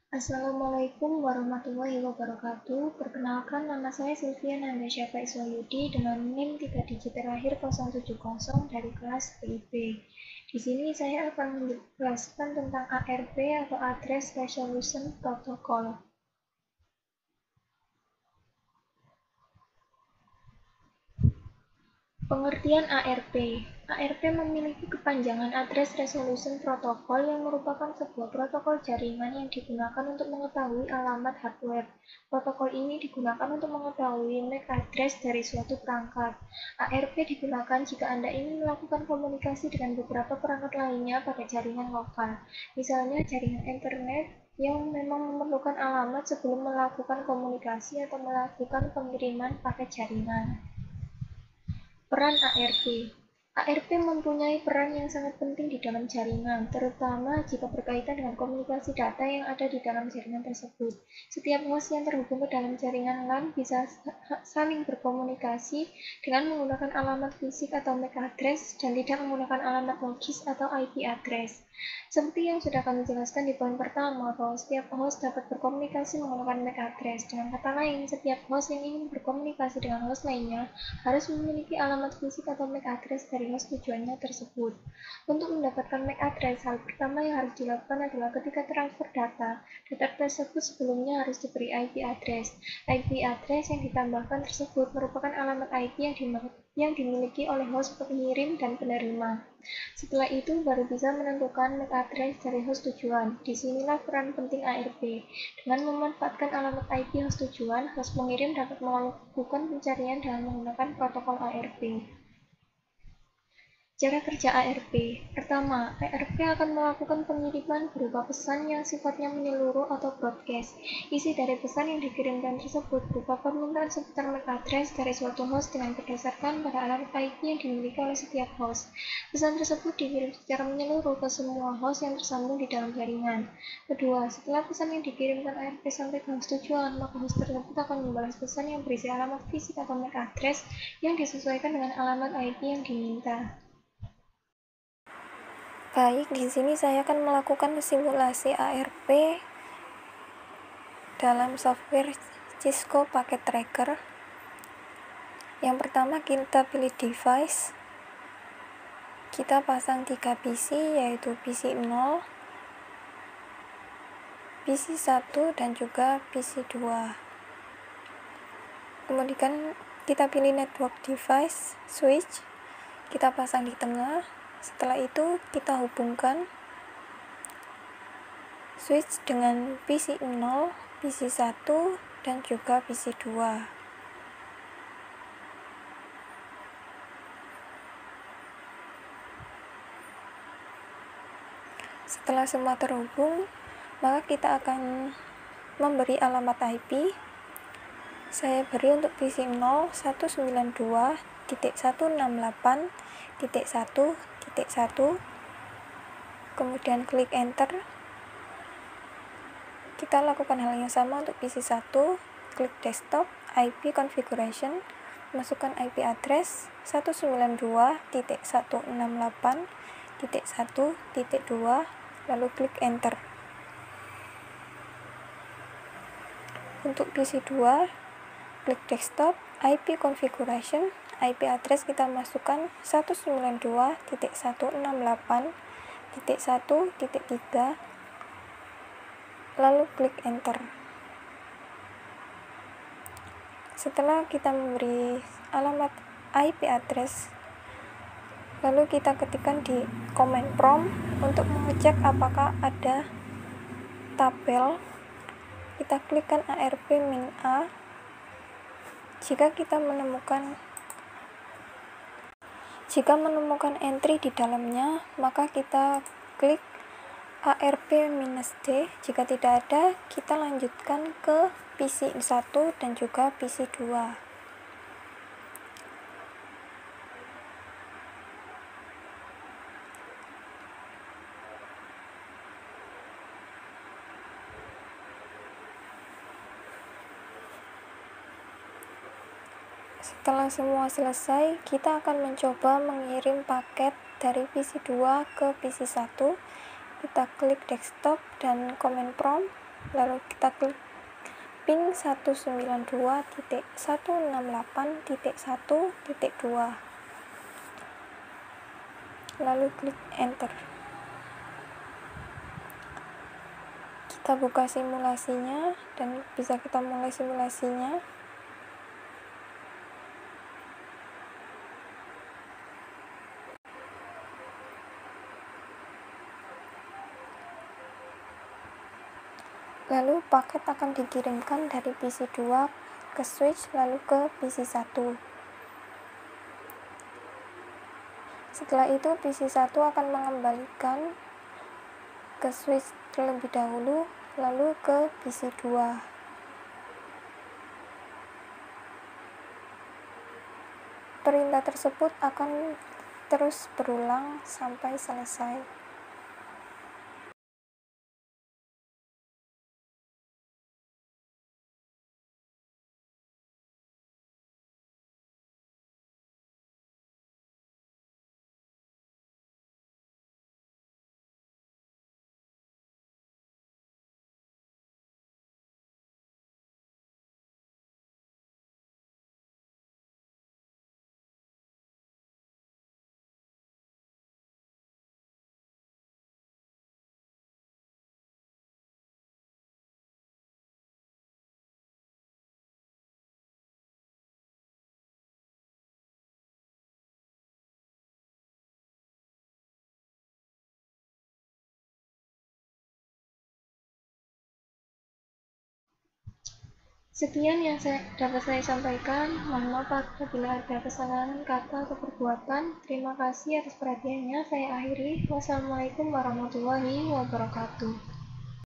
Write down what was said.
Assalamualaikum warahmatullahi wabarakatuh. Perkenalkan, nama saya Sylvia Nanda Syafa Iswayudi dengan NIM 3 digit terakhir 070 dari kelas PIB. Di sini saya akan menjelaskan tentang ARP atau Address Resolution Protocol. Pengertian ARP. ARP memiliki kepanjangan Address Resolution Protocol yang merupakan sebuah protokol jaringan yang digunakan untuk mengetahui alamat hardware. Protokol ini digunakan untuk mengetahui MAC address dari suatu perangkat. ARP digunakan jika Anda ingin melakukan komunikasi dengan beberapa perangkat lainnya pada jaringan lokal, misalnya jaringan internet yang memang memerlukan alamat sebelum melakukan komunikasi atau melakukan pengiriman paket jaringan. Peran ARP. ARP mempunyai peran yang sangat penting di dalam jaringan, terutama jika berkaitan dengan komunikasi data yang ada di dalam jaringan tersebut. Setiap host yang terhubung ke dalam jaringan LAN bisa saling berkomunikasi dengan menggunakan alamat fisik atau MAC address dan tidak menggunakan alamat logis atau IP address. Seperti yang sudah kami jelaskan di poin pertama, bahwa setiap host dapat berkomunikasi menggunakan MAC address. Dengan kata lain, setiap host yang ingin berkomunikasi dengan host lainnya harus memiliki alamat fisik atau MAC address dari host tujuannya tersebut. Untuk mendapatkan MAC address, hal pertama yang harus dilakukan adalah ketika transfer data tersebut sebelumnya harus diberi IP address. IP address yang ditambahkan tersebut merupakan alamat IP yang dimiliki oleh host pengirim dan penerima. Setelah itu baru bisa menentukan MAC address dari host tujuan. Disinilah peran penting ARP. Dengan memanfaatkan alamat IP host tujuan, host pengirim dapat melakukan pencarian dengan menggunakan protokol ARP. Cara kerja ARP. Pertama, ARP akan melakukan pengiriman berupa pesan yang sifatnya menyeluruh atau broadcast. Isi dari pesan yang dikirimkan tersebut berupa permintaan seputar MAC address dari suatu host dengan berdasarkan pada alamat IP yang dimiliki oleh setiap host. Pesan tersebut dikirim secara menyeluruh ke semua host yang tersambung di dalam jaringan. Kedua, setelah pesan yang dikirimkan ARP sampai ke host tujuan, maka host tersebut akan membalas pesan yang berisi alamat fisik atau MAC address yang disesuaikan dengan alamat IP yang diminta. Baik, di sini saya akan melakukan simulasi ARP dalam software Cisco Packet Tracker. Yang pertama kita pilih device. Kita pasang 3 PC, yaitu PC 0, PC 1, dan juga PC 2. Kemudian kita pilih network device, switch. Kita pasang di tengah. Setelah itu kita hubungkan switch dengan PC 0, PC 1, dan juga PC 2. Setelah semua terhubung, maka kita akan memberi alamat IP. Saya beri untuk PC 0 192.168.1.1, kemudian klik enter. Kita lakukan hal yang sama untuk PC 1, klik desktop, IP configuration, masukkan IP address 192.168.1.2, lalu klik enter. Untuk PC 2, klik desktop, IP configuration, IP address kita masukkan 192.168.1.3, lalu klik enter. Setelah kita memberi alamat IP address, lalu kita ketikkan di command prompt untuk mengecek apakah ada tabel. Kita klikkan ARP-A. Jika menemukan entry di dalamnya, maka kita klik ARP-D. Jika tidak ada, kita lanjutkan ke PC 1 dan juga PC 2. Setelah semua selesai, kita akan mencoba mengirim paket dari PC 2 ke PC 1. Kita klik desktop dan command prompt. lalu kita klik ping 192.168.1.2, lalu klik enter. Kita buka simulasinya dan bisa kita mulai simulasinya. Lalu paket akan dikirimkan dari PC 2 ke switch lalu ke PC 1. Setelah itu PC 1 akan mengembalikan ke switch terlebih dahulu lalu ke PC 2. Perintah tersebut akan terus berulang sampai selesai. Sekian yang dapat saya sampaikan. Mohon maaf apabila ada kesalahan kata atau perbuatan. Terima kasih atas perhatiannya. Saya akhiri. Wassalamualaikum warahmatullahi wabarakatuh.